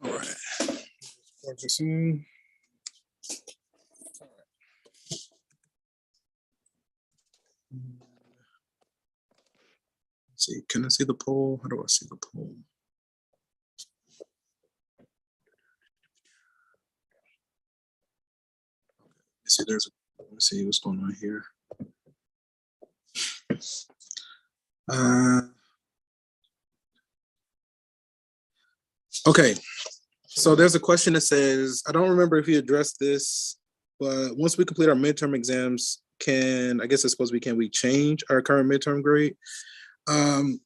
All right. Plug this in. Let's see, can I see the poll? How do I see the poll? See, let's see what's going on here. Okay, so there's a question that says, I don't remember if you addressed this, but once we complete our midterm exams, I guess it's supposed to be, can we change our current midterm grade?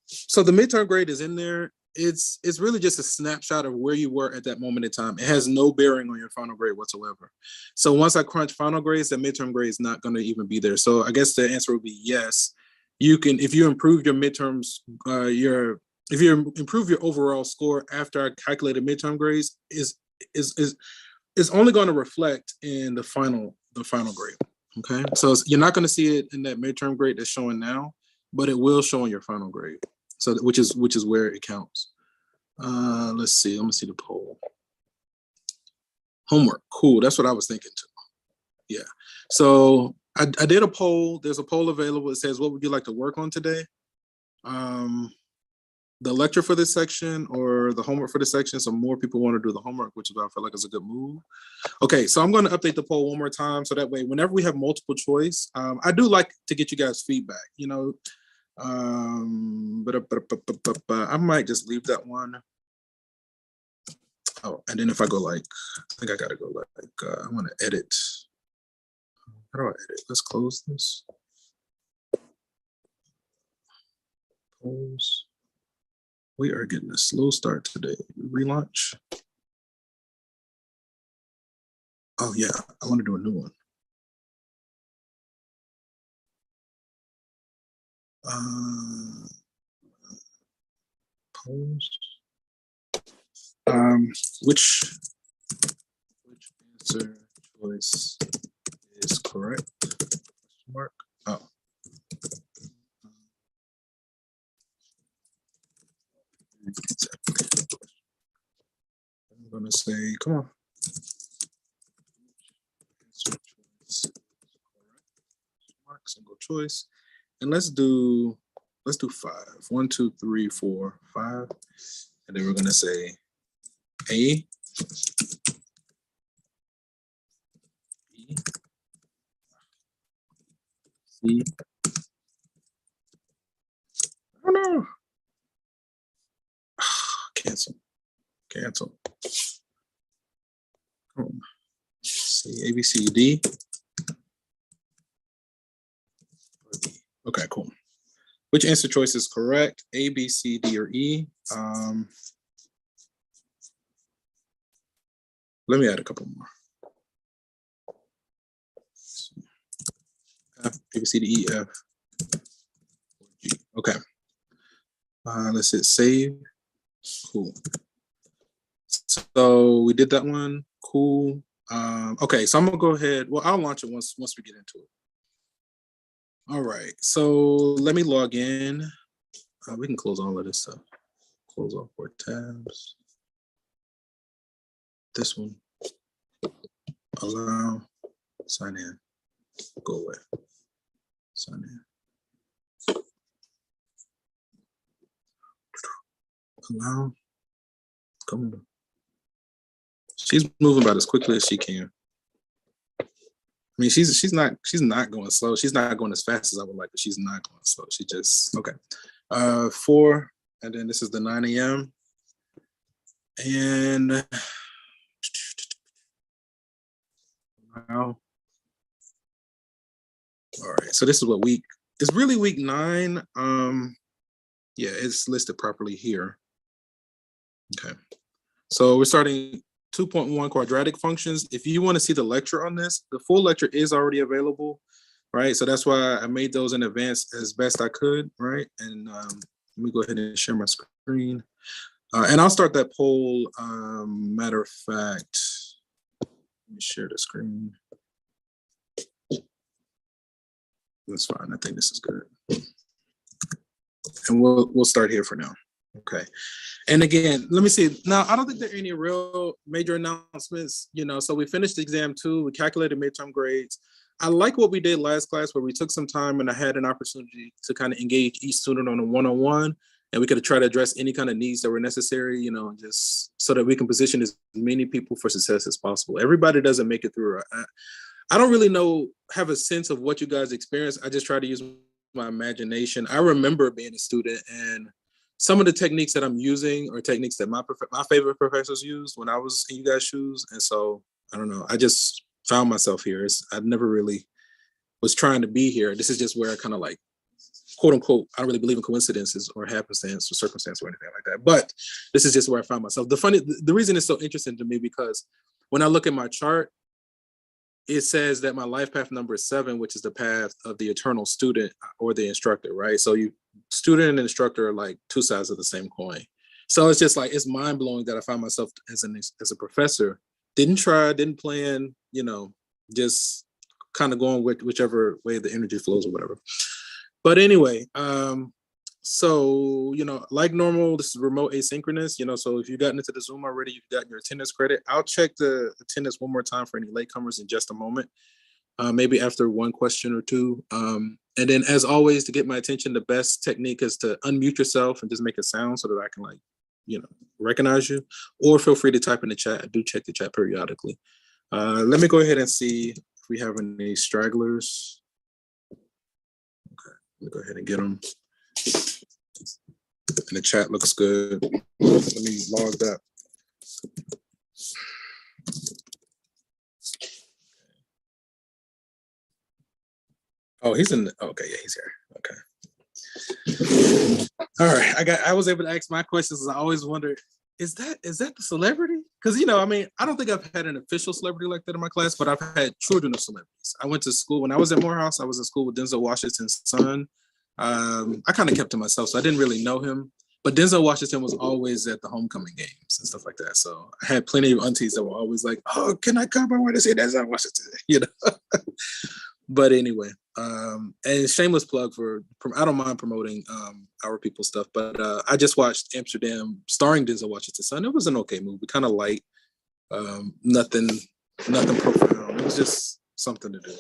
So the midterm grade is in there. It's really just a snapshot of where you were at that moment in time. It has no bearing on your final grade whatsoever. So once I crunch final grades, the midterm grade is not going to even be there. So I guess the answer would be yes. You can, if you improve your midterms, if you improve your overall score after I calculated midterm grades, is only going to reflect in the final grade. Okay, so you're not going to see it in that midterm grade that's showing now, but it will show in your final grade. So which is where it counts. Let's see. Let me see the poll. Homework. Cool. That's what I was thinking too. Yeah. So I did a poll. There's a poll available. It says, what would you like to work on today? The lecture for this section or the homework for this section. So more people want to do the homework, which is what I feel like is a good move. Okay, so I'm going to update the poll one more time. So that way, whenever we have multiple choice, I do like to get you guys feedback, you know. But I might just leave that one. Oh, and then if I go like, I think I gotta go like, I want to edit. How do I edit? Let's close this. Polls. We are getting a slow start today. Relaunch. Oh yeah, I want to do a new one. Polls. Which answer choice is correct? Mark. Oh. I'm gonna say, come on. Answer choice is correct. Mark, single choice, and let's do 5. 1, 2, 3, 4, 5, and then we're gonna say A, B, C. Oh no! Cancel. C, A, B, C, D. Okay, cool. Which answer choice is correct? A, B, C, D, or E? Let me add a couple more. F, A, B, C, D, E, F, G. Okay. Let's hit save. Cool. So we did that one. Cool. Okay, so I'm gonna go ahead. Well, I'll launch it once we get into it. All right. So let me log in. We can close all of this stuff. Close all 4 tabs. This one. Allow. Sign in. Go away. Sign in. Allow. Come on. She's moving about as quickly as she can. I mean, she's not going slow. She's not going as fast as I would like, but she's not going slow. She just okay. 4, and then this is the 9 a.m. And now, all right. So this is what week. It's really week 9. Yeah, it's listed properly here. Okay. So we're starting 2.1 quadratic functions. If you want to see the lecture on this, the full lecture is already available, right? So that's why I made those in advance as best I could, right? And let me go ahead and share my screen. And I'll start that poll. Matter of fact, let me share the screen. That's fine. I think this is good. And we'll start here for now. Okay. And again, let me see. Now, I don't think there are any real major announcements, so we finished exam 2, we calculated midterm grades. I like what we did last class where we took some time and I had an opportunity to kind of engage each student on a one-on-one, and we could try to address any kind of needs that were necessary, just so that we can position as many people for success as possible. Everybody doesn't make it through. I don't really have a sense of what you guys experience. I just try to use my imagination. I remember being a student, and some of the techniques that I'm using are techniques that my favorite professors used when I was in you guys' shoes. And so, I don't know, I just found myself here. I never really was trying to be here. This is just where I kind of like, quote unquote, I don't really believe in coincidences or happenstance or circumstance or anything like that. But this is just where I found myself. The reason it's so interesting to me, because when I look at my chart, it says that my life path number is 7, which is the path of the eternal student or the instructor, right? So student and instructor are like two sides of the same coin. So it's just like, it's mind blowing that I found myself as a professor, didn't try, didn't plan, just kind of going with whichever way the energy flows or whatever. But anyway, so, like normal, this is remote asynchronous, so if you've gotten into the Zoom already, you've gotten your attendance credit. I'll check the attendance one more time for any latecomers in just a moment, maybe after one question or two. And then as always, to get my attention, the best technique is to unmute yourself and just make a sound so that I can recognize you, or feel free to type in the chat. I do check the chat periodically. Let me go ahead and see if we have any stragglers. Okay, let me go ahead and get them. And the chat looks good. Let me log that. Oh, he's in. Okay, yeah, he's here. Okay. All right. I was able to ask my questions. I always wondered, is that the celebrity? Because I don't think I've had an official celebrity like that in my class, but I've had children of celebrities. I went to school when I was at Morehouse. I was in school with Denzel Washington's son. I kind of kept to myself, so I didn't really know him. But Denzel Washington was always at the homecoming games and stuff like that. So I had plenty of aunties that were always like, "Oh, can I come? I want to see Denzel Washington." But anyway, and shameless plug I don't mind promoting our people stuff, but I just watched Amsterdam starring Denzel Washington's son. It was an okay movie, kind of light, nothing profound. It was just something to do.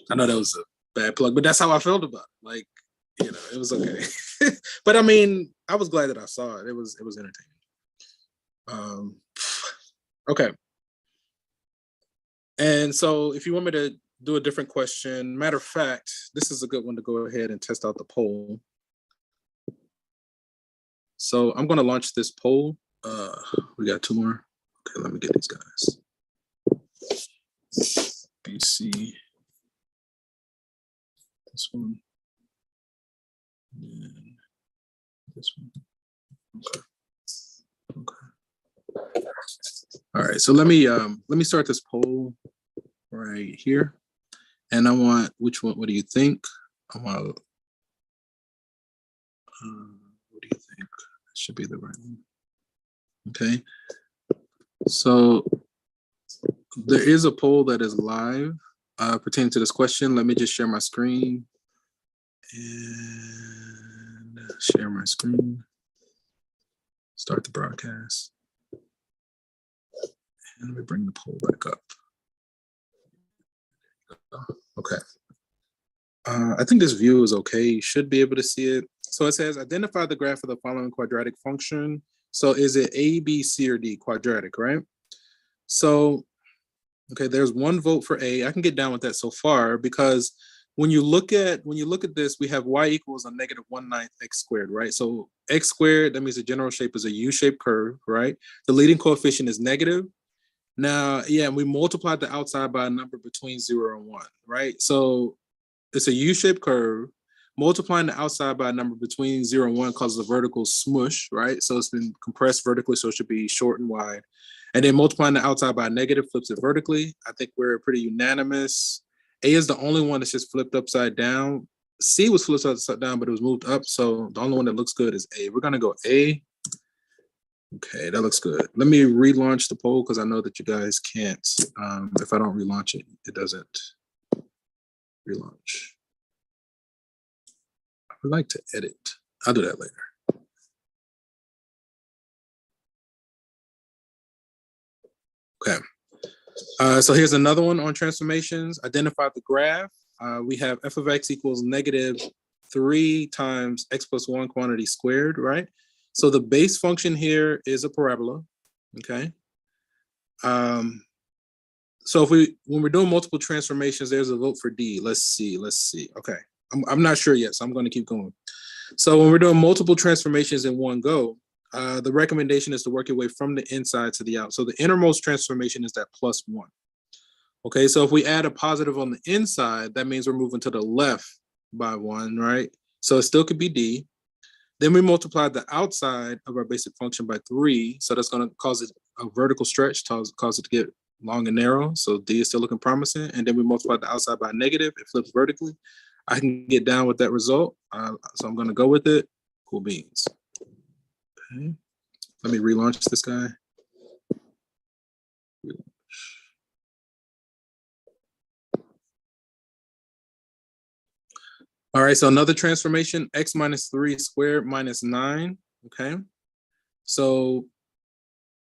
I know that was a bad plug, but that's how I felt about it. Like, it was okay. But I was glad that I saw it. It was entertaining. Okay. And so if you want me to do a different question, matter of fact, this is a good one to go ahead and test out the poll. So I'm going to launch this poll. We got 2 more. Okay, let me get these guys. BC. This one. And this one. Okay. All right. So let me start this poll right here, and I want which one? What do you think? I want. What do you think? That should be the right one. Okay. So there is a poll that is live pertaining to this question. Let me just share my screen and share my screen. Start the broadcast. And let me bring the poll back up. Okay. I think this view is okay. You should be able to see it. So it says, identify the graph of the following quadratic function. So is it A, B, C, or D? Quadratic, right? So, okay, there's 1 vote for A. I can get down with that so far, because when you look at this, we have y equals a negative 1/9 x squared, right? So x squared, that means the general shape is a U-shaped curve, right? The leading coefficient is negative. Now, yeah, we multiplied the outside by a number between 0 and 1, right? So it's a U-shaped curve. Multiplying the outside by a number between 0 and 1 causes a vertical smush, right? So it's been compressed vertically, so it should be short and wide. And then multiplying the outside by a negative flips it vertically. I think we're pretty unanimous. A is the only one that's just flipped upside down. C was flipped upside down, but it was moved up. So the only one that looks good is A. We're going to go A. Okay, that looks good. Let me relaunch the poll because I know that you guys can't. If I don't relaunch it, it doesn't relaunch. would like to edit. I'll do that later. Okay. So here's another one on transformations. Identify the graph. We have f of x equals -3 times x plus 1 quantity squared, right? So the base function here is a parabola, okay? So when we're doing multiple transformations, there's a vote for D. Let's see. Okay, I'm not sure yet, so I'm going to keep going. So when we're doing multiple transformations in one go, the recommendation is to work your way from the inside to the out. So the innermost transformation is that +1. Okay, so if we add a positive on the inside, that means we're moving to the left by 1, right? So it still could be D. Then we multiply the outside of our basic function by 3. So that's going to cause it a vertical stretch, cause it to get long and narrow. So D is still looking promising. And then we multiply the outside by negative. It flips vertically. I can get down with that result. So I'm going to go with it. Cool beans. Okay. Let me relaunch this guy. All right, so another transformation, x minus 3 squared minus 9, okay? So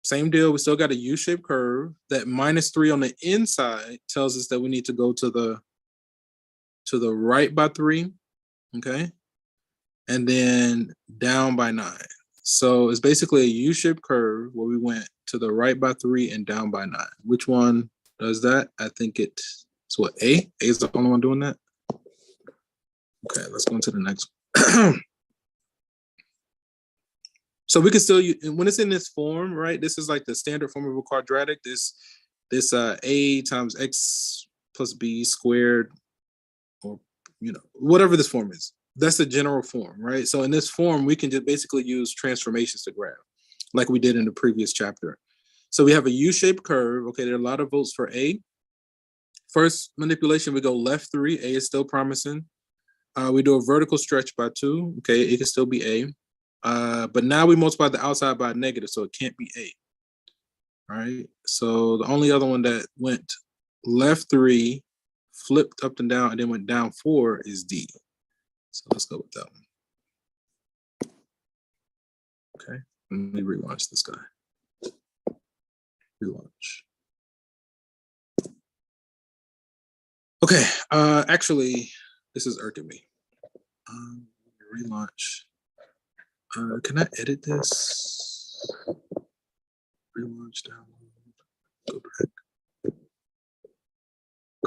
same deal, we still got a U-shaped curve. That -3 on the inside tells us that we need to go to the right by 3, okay? And then down by 9. So it's basically a U-shaped curve where we went to the right by 3 and down by 9. Which one does that? I think it's what, A? A is the only one doing that? Okay, let's go into the next one. So we can still, when it's in this form, right? This is like the standard form of a quadratic. This A times x plus b squared, or whatever this form is. That's the general form, right? So in this form, we can just basically use transformations to graph, like we did in the previous chapter. So we have a U-shaped curve. Okay, there are a lot of votes for A. First manipulation, we go left 3. A is still promising. We do a vertical stretch by 2. Okay, it can still be A. But now we multiply the outside by a negative, so it can't be A. All right, so the only other one that went left 3, flipped up and down, and then went down 4 is D. So let's go with that one. Okay, let me relaunch this guy. Relaunch. Okay, actually, this is irking me. Relaunch. Can I edit this? Relaunch, download, go back.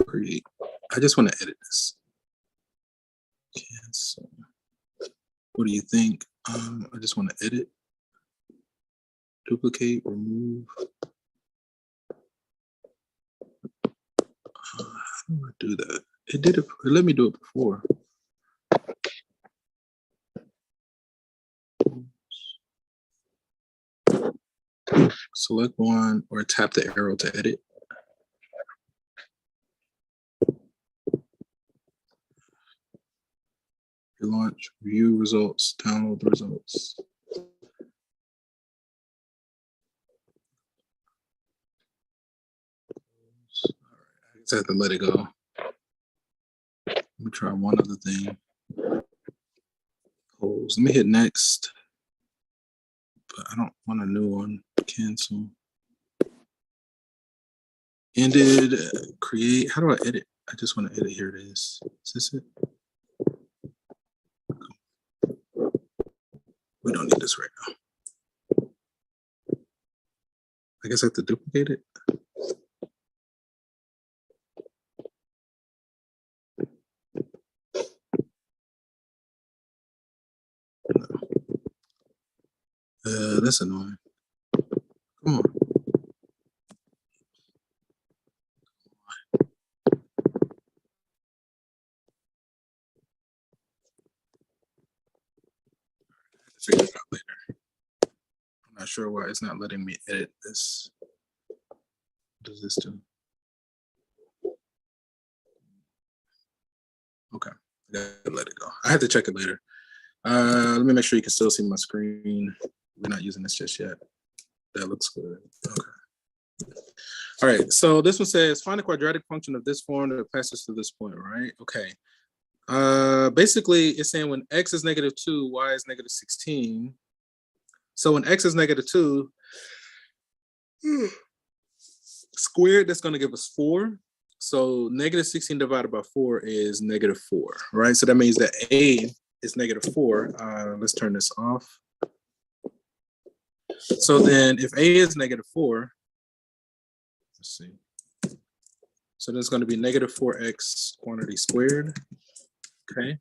Create. I just want to edit this. Cancel. What do you think? I just want to edit. Duplicate, remove. How do I do that? It did it. It let me do it before. Select one or tap the arrow to edit. Relaunch, view results, download the results. All right, I just have to let it go. Let me try one other thing. Let me hit next. But I don't want a new one. Cancel. Ended. Create. How do I edit? I just want to edit. Here it is. Is this it? We don't need this right now. I guess I have to duplicate it. That's annoying. Come on. Figure it out later. I'm not sure why it's not letting me edit this. What does this do? Okay, I gotta let it go. I have to check it later. Let me make sure you can still see my screen. We're not using this just yet. That looks good. Okay. All right, so this one says, find the quadratic function of this form that passes to this point, right? Okay. Basically, it's saying when x is -2, y is -16. So when x is -2, squared, that's going to give us 4. So -16 divided by 4 is -4, right? So that means that a is -4. Let's turn this off. So then if a is -4, let's see. So there's going to be -4x quantity squared. Okay.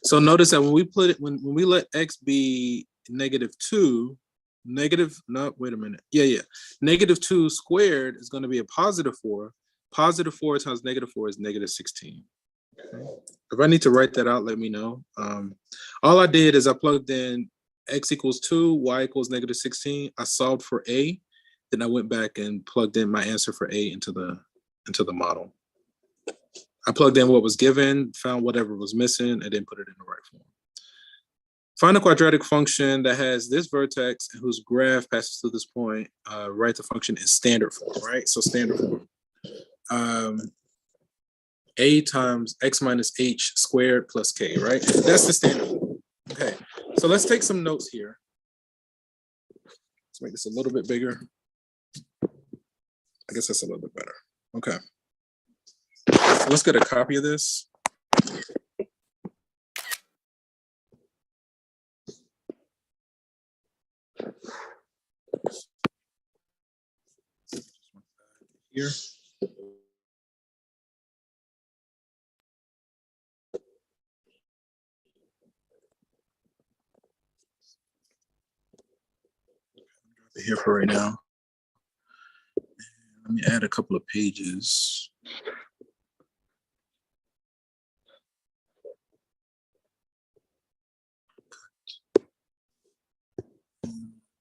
So notice that when we put it, when we let x be -2, -2 squared is going to be a +4. +4 times -4 is -16. Okay. If I need to write that out, let me know. All I did is I plugged in x equals 2, y equals -16. I solved for a, then I went back and plugged in my answer for a into the model. I plugged in what was given, found whatever was missing, and then put it in the right form. Find a quadratic function that has this vertex and whose graph passes through this point. Write the function in standard form, right? So standard form. A times x minus h squared plus k, right? That's the standard form. Okay, so let's take some notes here. Let's make this a little bit bigger. I guess that's a little bit better. Okay. So let's get a copy of this. Here. Here for right now. Let me add a couple of pages.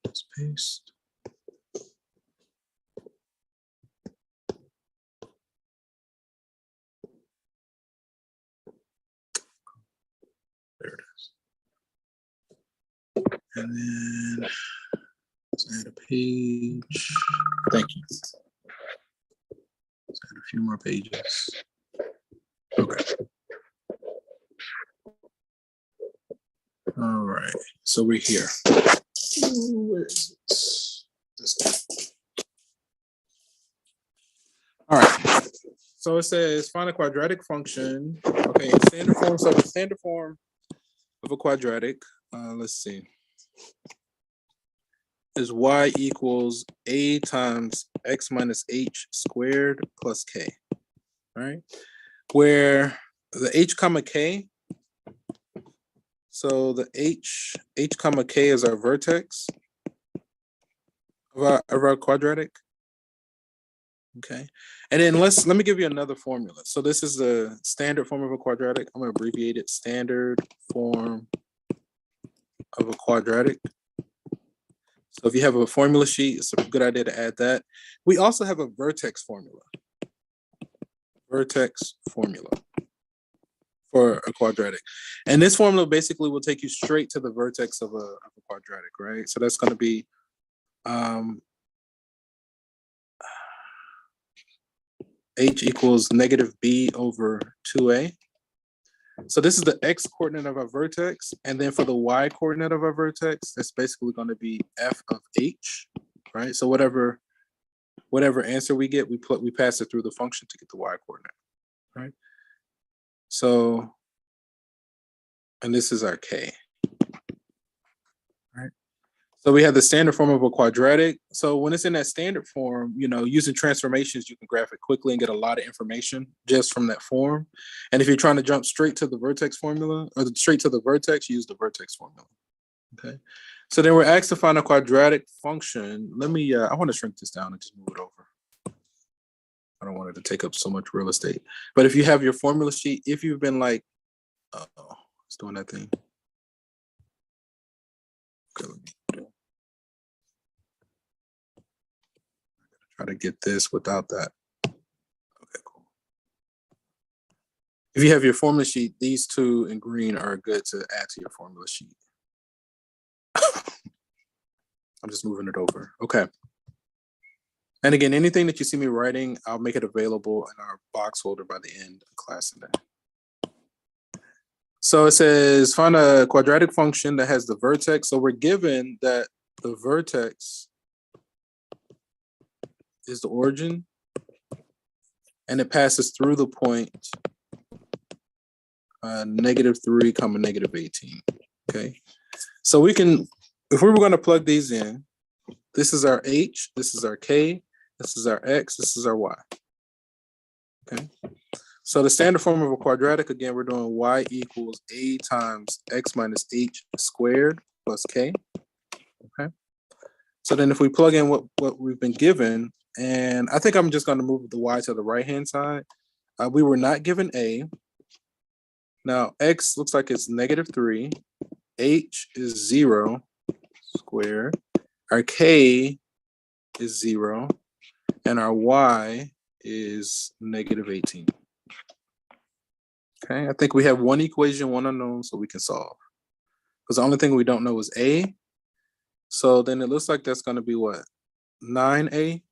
Let's paste. There it is. And then let's add a page. Thank you. Let's add a few more pages. Okay. All right. So we're here. Where is it? This guy. All right. So it says find a quadratic function. Okay, standard form. So the standard form of a quadratic, let's see, is y equals a times x minus h squared plus k, right? Where the h comma k, so the h comma k is our vertex of our quadratic. Okay, and then let me give you another formula. So this is the standard form of a quadratic. I'm gonna abbreviate it, standard form of a quadratic. So if you have a formula sheet, it's a good idea to add that. We also have a vertex formula. Vertex formula for a quadratic. And this formula basically will take you straight to the vertex of a quadratic, right? So that's gonna be h equals -b over 2a. So this is the x coordinate of our vertex, and then for the y coordinate of our vertex, that's basically going to be f of h, right? So whatever answer we get, we pass it through the function to get the y coordinate, right? So, and this is our k, right? So we have the standard form of a quadratic. So when it's in that standard form, using transformations, you can graph it quickly and get a lot of information just from that form. And if you're trying to jump straight to the vertex formula or straight to the vertex, use the vertex formula. Okay. So then we're asked to find a quadratic function. Let me, I want to shrink this down and just move it over. I don't want it to take up so much real estate. But if you have your formula sheet, if you've been like, it's doing that thing. Okay, let me try to get this without that. Okay, cool. If you have your formula sheet, these two in green are good to add to your formula sheet. I'm just moving it over. Okay. And again, anything that you see me writing, I'll make it available in our box folder by the end of class today. So it says find a quadratic function that has the vertex. So we're given that the vertex is the origin and it passes through the point -3, -18. Okay. So we can, if we were going to plug these in, this is our h, this is our k, this is our x, this is our y. Okay. So the standard form of a quadratic, again, we're doing y equals a times x minus h squared plus k. Okay. So then if we plug in what we've been given, and I think I'm just going to move the y to the right-hand side. We were not given a. Now, x looks like it's -3. H is 0 squared. Our k is 0. And our y is -18. Okay, I think we have one equation, one unknown, so we can solve. Because the only thing we don't know is a. So then it looks like that's going to be what? 9a.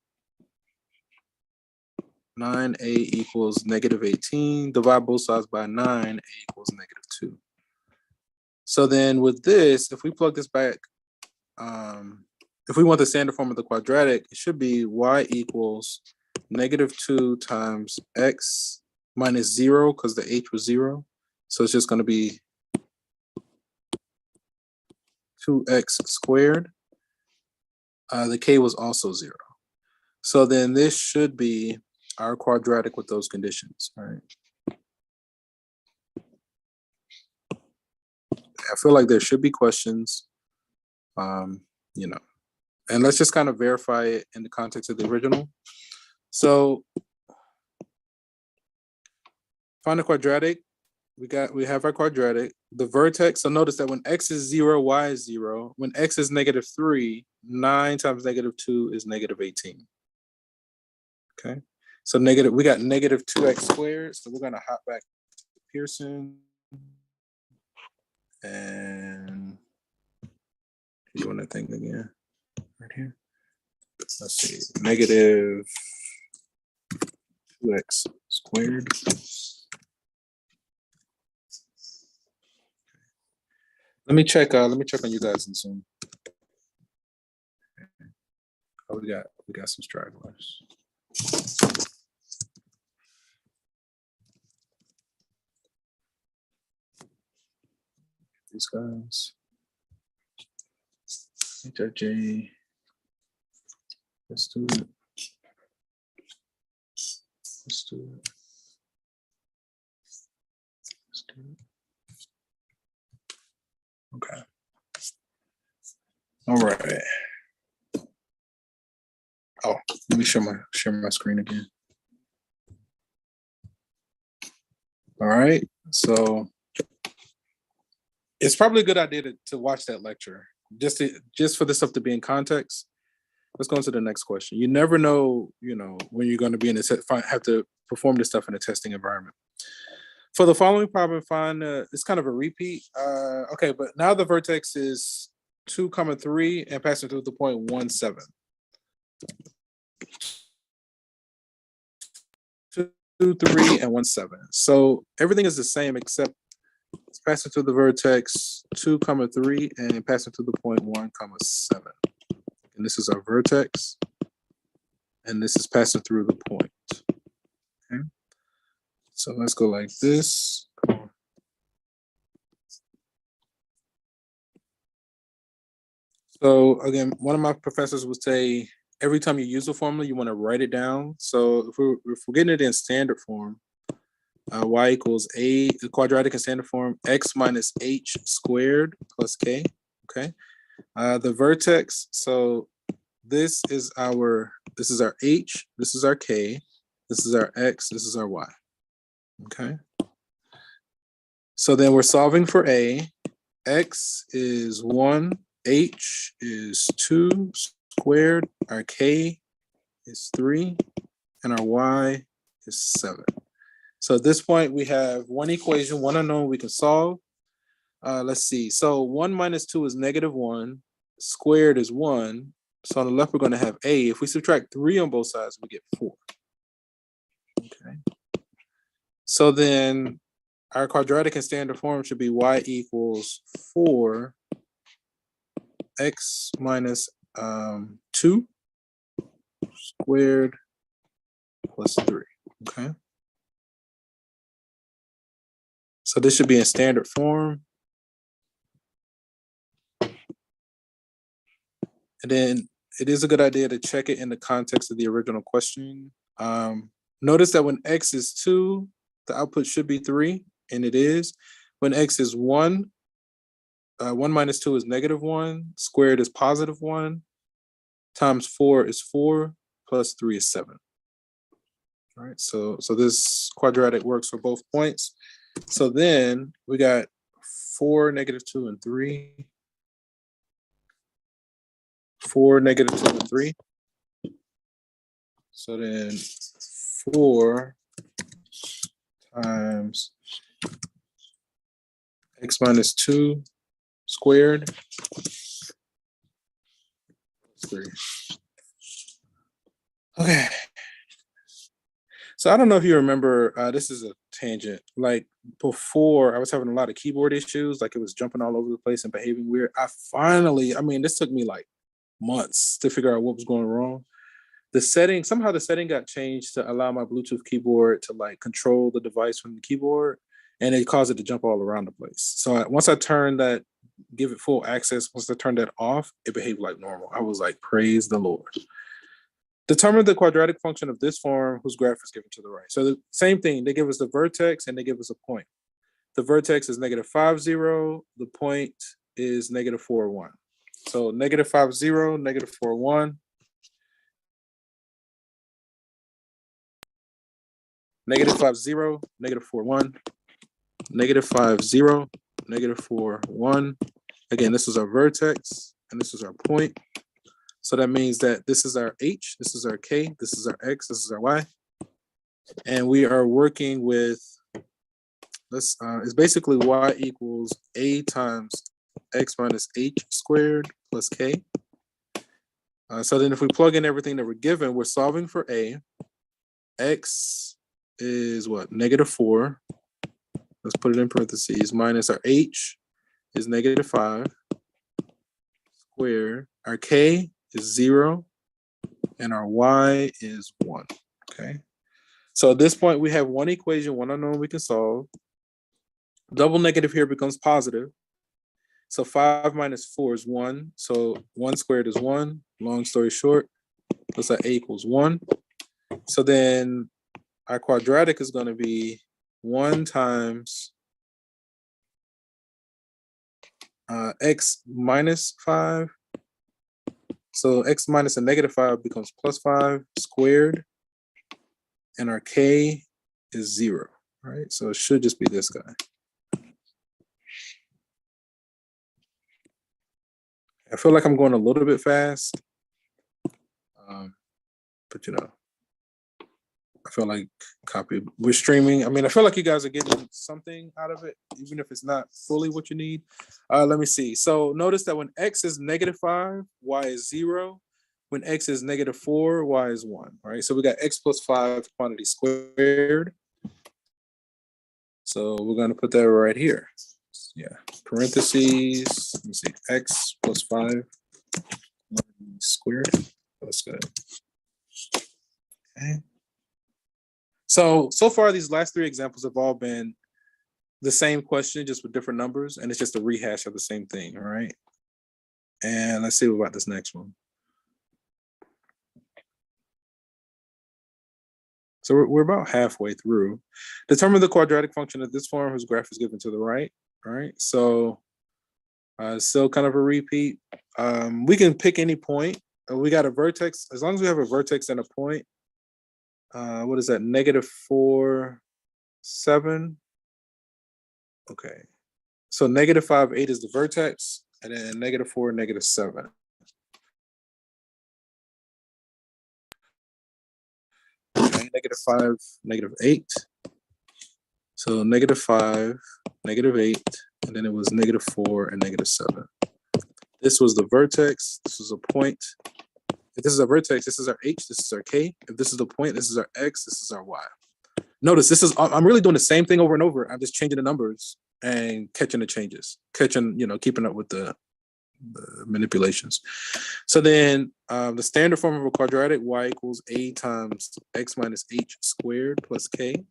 9a equals -18. Divide both sides by 9, a equals -2. So then with this, if we plug this back, if we want the standard form of the quadratic, it should be y equals -2 times x minus 0, because the h was 0. So it's just going to be 2x squared. The k was also 0. So then this should be our quadratic with those conditions, right? I feel like there should be questions, you know, and let's just kind of verify it in the context of the original. So find a quadratic. We have our quadratic. The vertex, so notice that when x is 0, y is 0. When x is -3, 9 times -2 is -18. Okay. So we got -2x squared. So we're going to hop back to Pearson. And you want that thing again? Right here. Let's see. -2x squared. Let me check on you guys in Zoom. Oh, we got some stragglers. These guys. HIJ. Let's do it. Let's do it. Let's do it. Okay. All right. Oh, let me share my screen again. All right. So it's probably a good idea to watch that lecture just for this stuff to be in context. Let's go on to the next question. You never know, when you're going to be in have to perform this stuff in a testing environment. For the following problem, find it's kind of a repeat. Okay, but now the vertex is 2, 3 and passing through the point 1, 7. 2, 3 and 1, 7. So everything is the same except it's passing through the vertex 2, 3 and passing through the point 1, 7. And this is our vertex, and this is passing through the point. Okay. So let's go like this. So again, one of my professors would say, every time you use a formula, you want to write it down. So if we're getting it in standard form, y equals a, the quadratic in standard form, x minus h squared plus k. Okay. The vertex, so this is our h, this is our k, this is our x, this is our y. Okay. So then we're solving for a. X is 1, h is 2 squared, our k is 3, and our y is 7. So at this point, we have one equation, one unknown we can solve. Let's see. So 1 minus 2 is -1. Squared is 1. So on the left, we're going to have a. If we subtract 3 on both sides, we get 4. Okay. So then our quadratic in standard form should be y equals 4 x minus 2 squared plus 3. Okay. So this should be in standard form. And then it is a good idea to check it in the context of the original question. Notice that when x is 2, the output should be 3, and it is. When x is 1, 1 minus 2 is -1, squared is +1, times 4 is 4, plus 3 is 7. All right, so this quadratic works for both points. So then we got 4, -2, and 3. 4, -2, and 3. So then 4 times x minus 2 squared plus 3. Okay. So I don't know if you remember, this is a tangent. Like before, I was having a lot of keyboard issues, like it was jumping all over the place and behaving weird. This took me like months to figure out what was going wrong. Somehow the setting got changed to allow my Bluetooth keyboard to like control the device from the keyboard, and it caused it to jump all around the place. So once I give it full access, once I turned that off, it behaved like normal. I was like, praise the Lord. Determine the quadratic function of this form whose graph is given to the right. So the same thing, they give us the vertex and they give us a point. The vertex is -5, 0. The point is -4, 1. So -5, 0, -4, 1. -5, 0, -4, 1. -5, 0, -4, 1. Again, this is our vertex and this is our point. So that means that this is our h, this is our k, this is our x, this is our y. And we are working with, it's basically y equals a times x minus h squared plus k. So then if we plug in everything that we're given, we're solving for a. X is what? -4. Let's put it in parentheses. Minus our h is -5 squared. Our k is 0, and our y is 1. Okay. So at this point, we have one equation, one unknown we can solve. Double negative here becomes positive. So 5 minus 4 is 1. So 1 squared is 1. Long story short, looks like a equals 1. So then our quadratic is going to be 1 times x minus 5. So x minus a -5 becomes +5 squared. And our k is 0, right? So it should just be this guy. I feel like I'm going a little bit fast. But you know, I feel like we're streaming. I mean, I feel like you guys are getting something out of it, even if it's not fully what you need. Let me see. So notice that when x is -5, y is 0. When x is -4, y is 1, right? So we got x plus 5 quantity squared. So we're going to put that right here. Yeah, parentheses. Let me see, x plus 5 squared. That's good. Okay. So far, these last 3 examples have all been the same question, just with different numbers, and it's just a rehash of the same thing, all right? And let's see about this next one. So we're about halfway through. Determine the quadratic function of this form whose graph is given to the right, all right? So still kind of a repeat. We can pick any point. We got a vertex. As long as we have a vertex and a point, what is that? -4, 7. Okay. So -5, 8 is the vertex, and then -4, -7. Okay, -5, -8. So -5, -8, and then it was -4 and -7. This was the vertex. This was a point. If this is a vertex, this is our h, this is our k. If this is the point, this is our x, this is our y. Notice this is, I'm really doing the same thing over and over. I'm just changing the numbers and catching the changes, keeping up with the manipulations. So then the standard form of a quadratic, y equals a times x minus h squared plus k.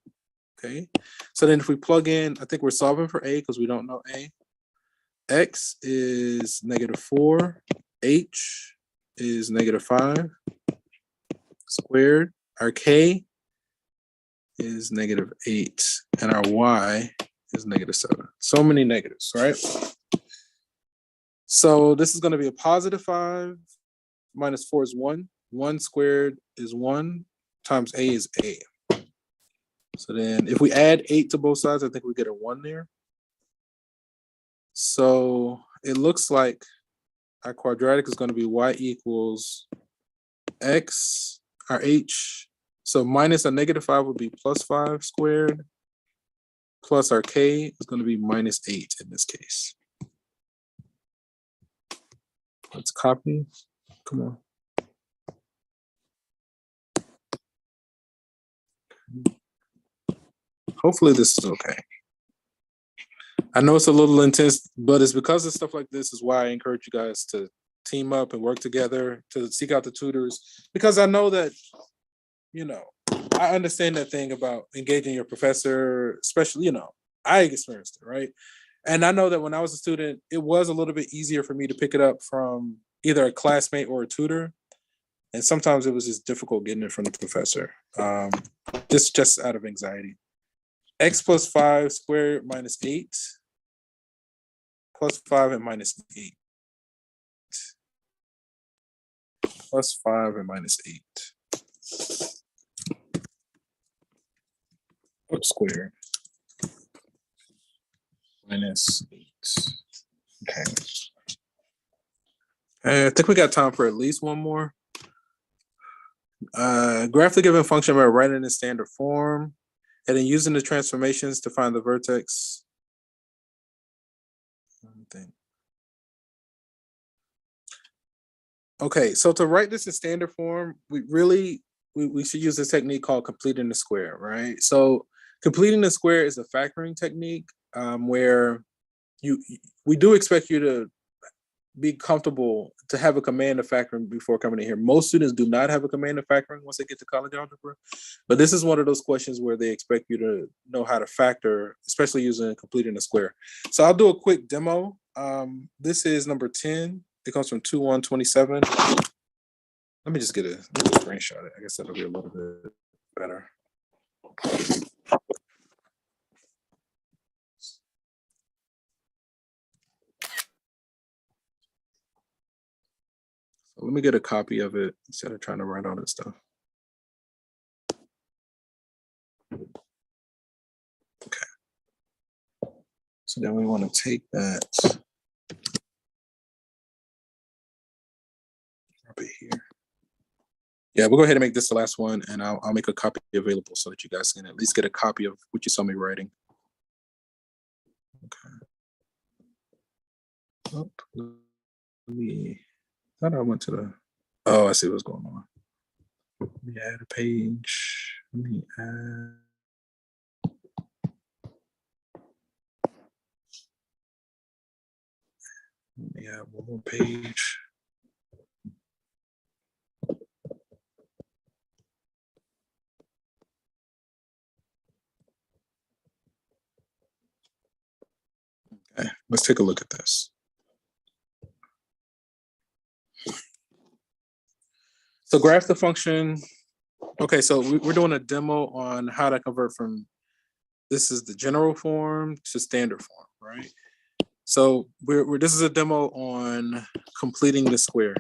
Okay. So then if we plug in, I think we're solving for a because we don't know a. X is -4, h is -5 squared. Our k is -8, and our y is -7. So many negatives, right? So this is going to be a +5, -4 is 1. 1 squared is 1 times a is a. So then if we add 8 to both sides, I think we get a 1 there. So it looks like our quadratic is going to be y equals x, our h. So minus a -5 would be +5 squared, plus our k is going to be -8 in this case. Let's copy. Come on. Hopefully this is okay. I know it's a little intense, but it's because of stuff like this is why I encourage you guys to team up and work together, to seek out the tutors, because I know that, I understand that thing about engaging your professor, especially, I experienced it, right? And I know that when I was a student, it was a little bit easier for me to pick it up from either a classmate or a tutor. And sometimes it was just difficult getting it from the professor, just out of anxiety. X plus 5 squared minus 8 plus 5 and -8 plus 5 and -8 squared -8. Okay. I think we got time for at least one more. Graph the given function by writing in standard form and then using the transformations to find the vertex. Okay, so to write this in standard form, we should use this technique called completing the square, right? So completing the square is a factoring technique where we do expect you to be comfortable to have a command of factoring before coming in here. Most students do not have a command of factoring once they get to college algebra, but this is one of those questions where they expect you to know how to factor, especially using completing the square. So I'll do a quick demo. This is number 10. It comes from 2127. Let me just screenshot it. I guess that'll be a little bit better. So let me get a copy of it instead of trying to write all this stuff. Okay. So then we want to take that up here. Yeah, we'll go ahead and make this the last one, and I'll make a copy available so that you guys can at least get a copy of what you saw me writing. Okay. Oh, I thought I went to the. Oh, I see what's going on. Let me add a page. Let me add. Let me add one more page. Okay, let's take a look at this. So graph the function. Okay, so we're doing a demo on how to convert from, this is the general form to standard form, right? So this is a demo on completing the square.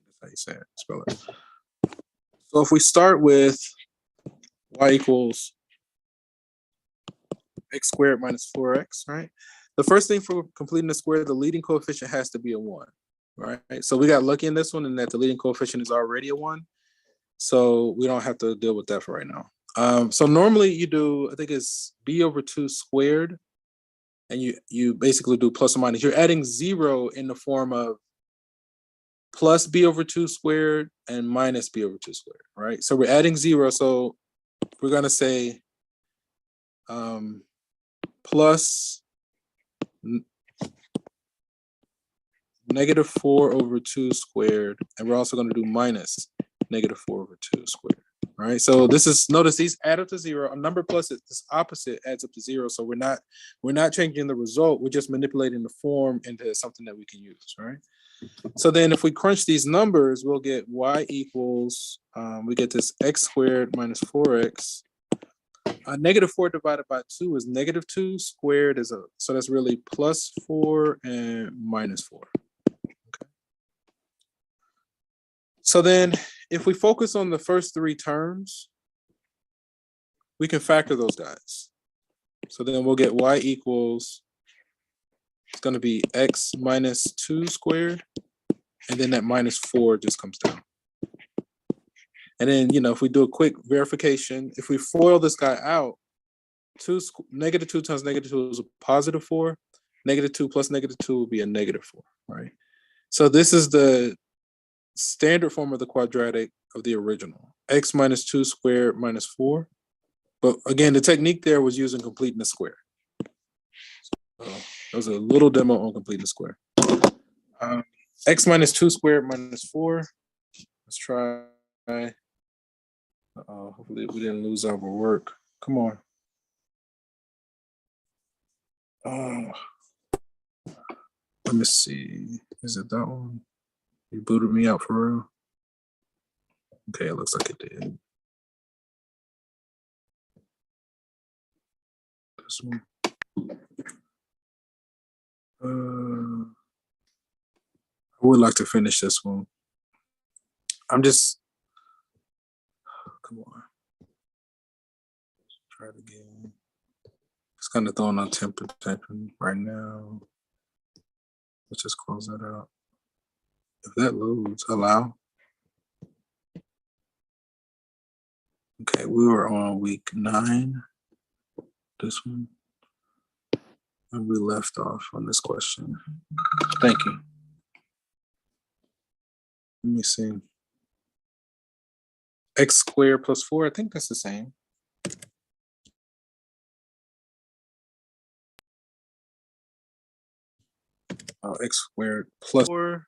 That's how you say it, spell it. So if we start with y equals x squared minus 4x, right? The first thing for completing the square, the leading coefficient has to be a 1, right? So we got lucky in this one in that the leading coefficient is already a 1. So we don't have to deal with that for right now. So normally you do, I think it's b/2 squared, and you basically do plus or minus. You're adding 0 in the form of plus b over 2 squared and minus b over 2 squared, right? So we're adding 0. So we're going to say plus negative 4 over 2 squared. And we're also going to do minus negative 4 over 2 squared. Right, so this is, notice these add up to 0. A number plus its opposite adds up to 0. So we're not changing the result. We're just manipulating the form into something that we can use. Right. So then, if we crunch these numbers, we'll get y equals. We get this x squared minus 4x. Negative 4 divided by 2 is negative 2 squared is so that's really plus 4 and minus 4. Okay. So then, if we focus on the first 3 terms, we can factor those guys. So then we'll get y equals, it's going to be x minus 2 squared, and then that minus 4 just comes down. And then, if we do a quick verification, if we FOIL this guy out, negative 2 times negative 2 is a positive 4. Negative 2 plus negative 2 will be a negative 4, right? So this is the standard form of the quadratic of the original, x minus 2 squared minus 4. But again, the technique there was using completing the square. So that was a little demo on completing the square. X minus 2 squared minus 4. Let's try. Hopefully we didn't lose our work. Come on. Let me see. Is it that one? You booted me out for real? Okay, it looks like it did. This one. I would like to finish this one. Come on. Let's try it again. It's kind of throwing on temper tantrum right now. Let's just close that out. If that loads, allow. Okay, we were on week 9. This one. And we left off on this question. Thank you. Let me see. X squared plus 4, I think that's the same. X squared plus 4.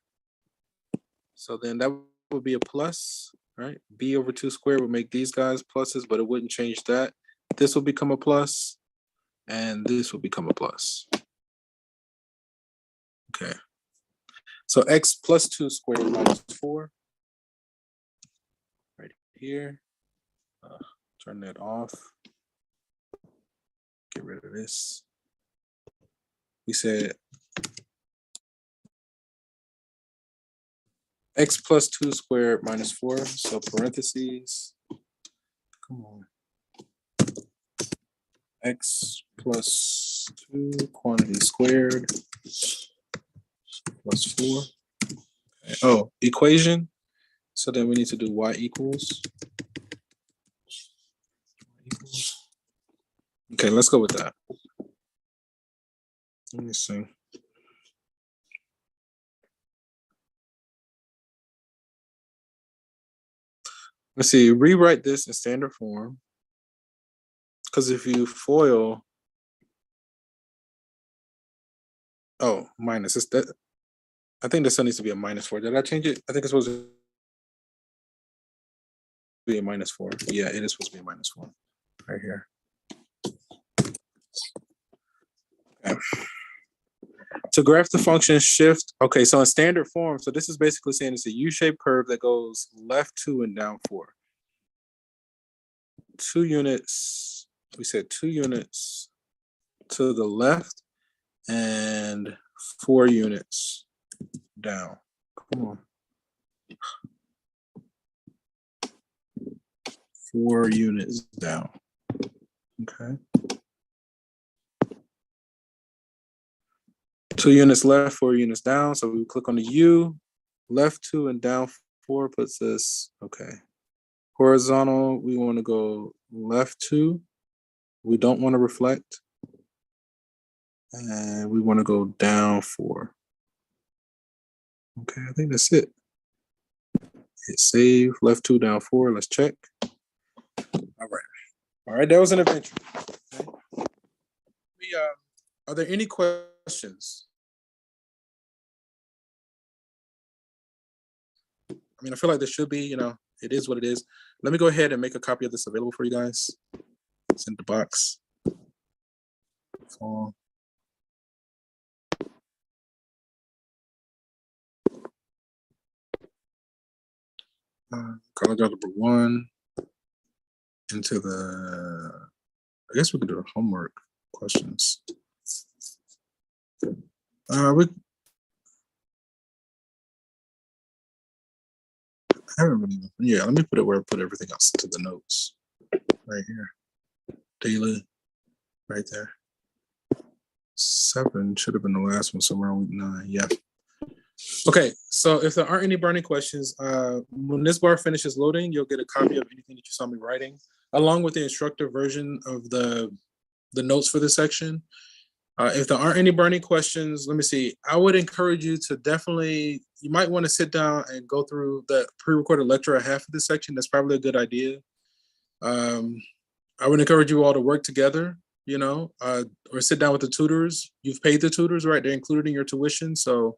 So then that would be a plus, right? B over 2 squared would make these guys pluses, but it wouldn't change that. This will become a plus, and this will become a plus. Okay. So x plus 2 squared minus 4. Right here. Turn that off. Get rid of this. We said x plus 2 squared minus 4. So parentheses. Come on. X plus 2 quantity squared plus 4. Okay. Oh, equation. So then we need to do y equals. Okay, let's go with that. Let me see. Let's see, rewrite this in standard form. Because if you FOIL, minus. It's that. I think there still needs to be a minus 4. Did I change it? I think it's supposed to be a minus 4. Yeah, it is supposed to be a minus 4 right here. Okay. To graph the function shift, okay, so in standard form, so this is basically saying it's a U-shaped curve that goes left 2 and down 4. 2 units, we said 2 units to the left and 4 units down. Come on. 4 units down. Okay. 2 units left, 4 units down. So we click on the U, left 2 and down 4 puts us, okay. Horizontal, we want to go left 2. We don't want to reflect. And we want to go down 4. Okay, I think that's it. Hit save, left 2, down 4, let's check. All right, that was an adventure. Okay. Are there any questions? I mean, I feel like there should be, it is what it is. Let me go ahead and make a copy of this available for you guys. It's in the box. College Algebra 1 into the, I guess we could do the homework questions. I haven't really, yeah, let me put it where I put everything else into the notes. Right here. Daily, right there. 7 should have been the last one, somewhere on week 9. Yeah. Okay, so if there aren't any burning questions, when this bar finishes loading, you'll get a copy of anything that you saw me writing, along with the instructor version of the notes for this section. If there aren't any burning questions, let me see. I would encourage you to definitely, you might want to sit down and go through the pre-recorded lecture I have for this section. That's probably a good idea. I would encourage you all to work together, or sit down with the tutors. You've paid the tutors, right? They're included in your tuition. So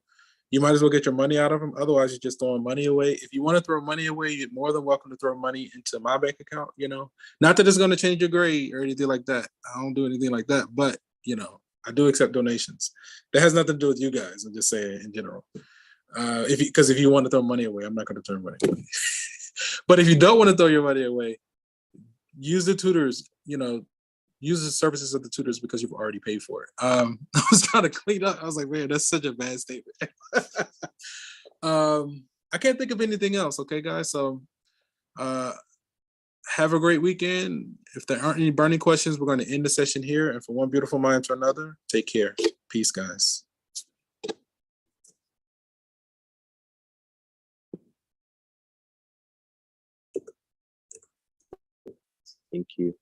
you might as well get your money out of them. Otherwise, you're just throwing money away. If you want to throw money away, you're more than welcome to throw money into my bank account, Not that it's going to change your grade or anything like that. I don't do anything like that. But, I do accept donations. That has nothing to do with you guys. I'm just saying in general. Because if you want to throw money away, I'm not going to throw money away. But if you don't want to throw your money away, use the tutors, use the services of the tutors because you've already paid for it. I was trying to clean up. I was like, man, that's such a bad statement. I can't think of anything else. Okay, guys. So have a great weekend. If there aren't any burning questions, we're going to end the session here. And from one beautiful mind to another, take care. Peace, guys. Thank you.